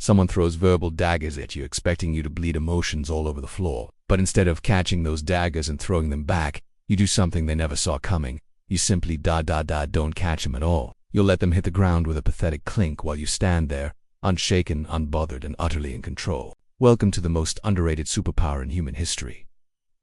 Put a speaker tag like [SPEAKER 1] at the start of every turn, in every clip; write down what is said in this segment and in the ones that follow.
[SPEAKER 1] Someone throws verbal daggers at you, expecting you to bleed emotions all over the floor. But instead of catching those daggers and throwing them back, you do something they never saw coming. You simply don't catch them at all. You'll let them hit the ground with a pathetic clink while you stand there, unshaken, unbothered, and utterly in control. Welcome to the most underrated superpower in human history.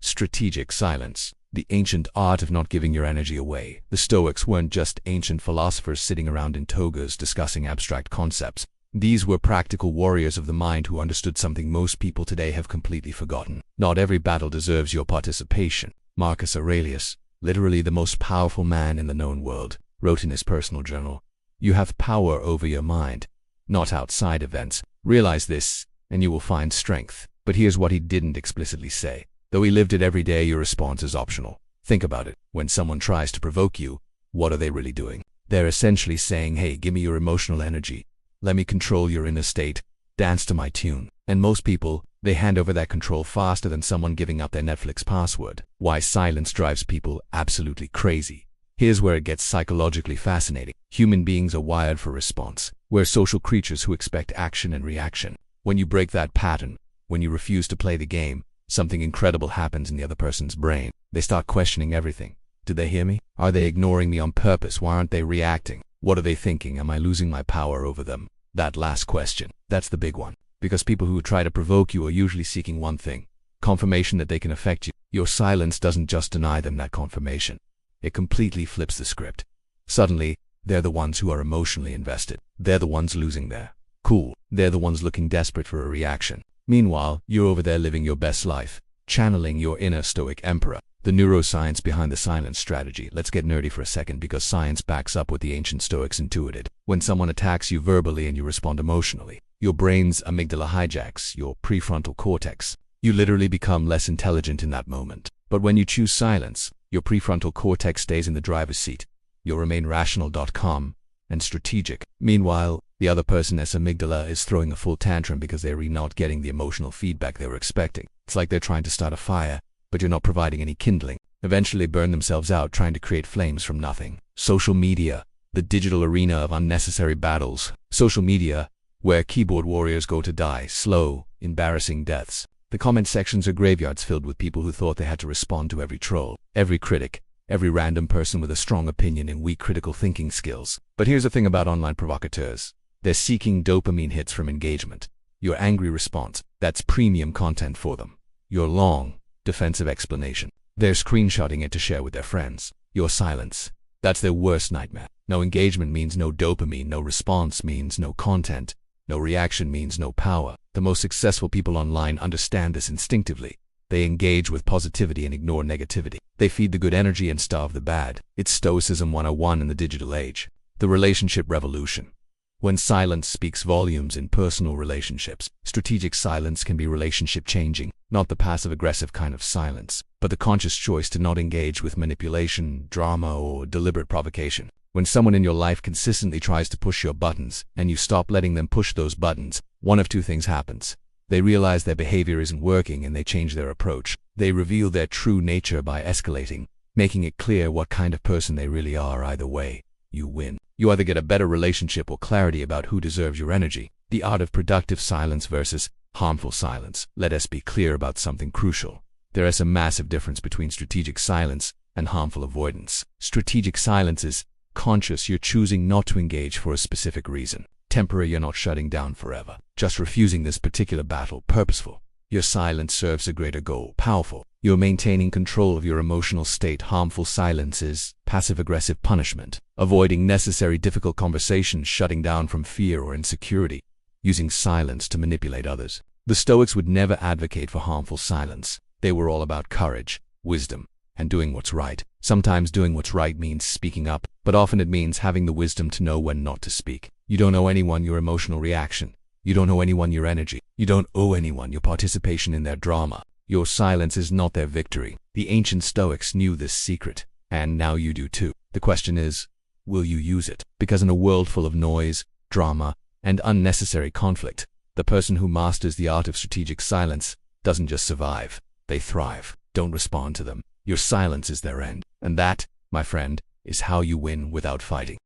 [SPEAKER 1] Strategic silence. The ancient art of not giving your energy away. The Stoics weren't just ancient philosophers sitting around in togas discussing abstract concepts. These were practical warriors of the mind who understood something most people today have completely forgotten. Not every battle deserves your participation. Marcus Aurelius, literally the most powerful man in the known world, wrote in his personal journal, "You have power over your mind, not outside events. Realize this, and you will find strength." But here's what he didn't explicitly say. Though he lived it every day, your response is optional. Think about it. When someone tries to provoke you, what are they really doing? They're essentially saying, hey, give me your emotional energy. Let me control your inner state. Dance to my tune. And most people, they hand over that control faster than someone giving up their Netflix password. Why silence drives people absolutely crazy. Here's where it gets psychologically fascinating. Human beings are wired for response. We're social creatures who expect action and reaction. When you break that pattern, when you refuse to play the game, something incredible happens in the other person's brain. They start questioning everything. Did they hear me? Are they ignoring me on purpose? Why aren't they reacting? What are they thinking? Am I losing my power over them? That last question, that's the big one. Because people who try to provoke you are usually seeking one thing: confirmation that they can affect you. Your silence doesn't just deny them that confirmation. It completely flips the script. Suddenly, they're the ones who are emotionally invested. They're the ones losing their cool. They're the ones looking desperate for a reaction. Meanwhile, you're over there living your best life, channeling your inner stoic emperor. The neuroscience behind the silence strategy. Let's get nerdy for a second because science backs up what the ancient Stoics intuited. When someone attacks you verbally and you respond emotionally, your brain's amygdala hijacks your prefrontal cortex. You literally become less intelligent in that moment. But when you choose silence, your prefrontal cortex stays in the driver's seat. You'll remain rational, calm, and strategic. Meanwhile, the other person's amygdala is throwing a full tantrum because they're not getting the emotional feedback they were expecting. It's like they're trying to start a fire, but you're not providing any kindling. Eventually burn themselves out trying to create flames from nothing. Social media, the digital arena of unnecessary battles. Social media, where keyboard warriors go to die slow, embarrassing deaths. The comment sections are graveyards filled with people who thought they had to respond to every troll, every critic, every random person with a strong opinion and weak critical thinking skills. But here's the thing about online provocateurs. They're seeking dopamine hits from engagement. Your angry response, that's premium content for them. Your long, defensive explanation, they're screenshotting it to share with their friends. Your silence, that's their worst nightmare. No engagement means no dopamine, no response means no content, no reaction means no power. The most successful people online understand this instinctively. They engage with positivity and ignore negativity. They feed the good energy and starve the bad. It's Stoicism 101 in the digital age. The relationship revolution. When silence speaks volumes in personal relationships, strategic silence can be relationship changing, not the passive-aggressive kind of silence, but the conscious choice to not engage with manipulation, drama, or deliberate provocation. When someone in your life consistently tries to push your buttons, and you stop letting them push those buttons, one of two things happens. They realize their behavior isn't working and they change their approach. They reveal their true nature by escalating, making it clear what kind of person they really are. Either way, you win. You either get a better relationship or clarity about who deserves your energy. The art of productive silence versus harmful silence. Let us be clear about something crucial. There is a massive difference between strategic silence and harmful avoidance. Strategic silence is conscious. You're choosing not to engage for a specific reason. Temporary, you're not shutting down forever. Just refusing this particular battle. Purposeful. Your silence serves a greater goal. Powerful. You're maintaining control of your emotional state. Harmful silence is passive-aggressive punishment. Avoiding necessary difficult conversations, shutting down from fear or insecurity, using silence to manipulate others. The Stoics would never advocate for harmful silence. They were all about courage, wisdom, and doing what's right. Sometimes doing what's right means speaking up, but often it means having the wisdom to know when not to speak. You don't owe anyone your emotional reaction. You don't owe anyone your energy. You don't owe anyone your participation in their drama. Your silence is not their victory. The ancient Stoics knew this secret, and now you do too. The question is, will you use it? Because in a world full of noise, drama, and unnecessary conflict, the person who masters the art of strategic silence doesn't just survive, they thrive. Don't respond to them. Your silence is their end. And that, my friend, is how you win without fighting.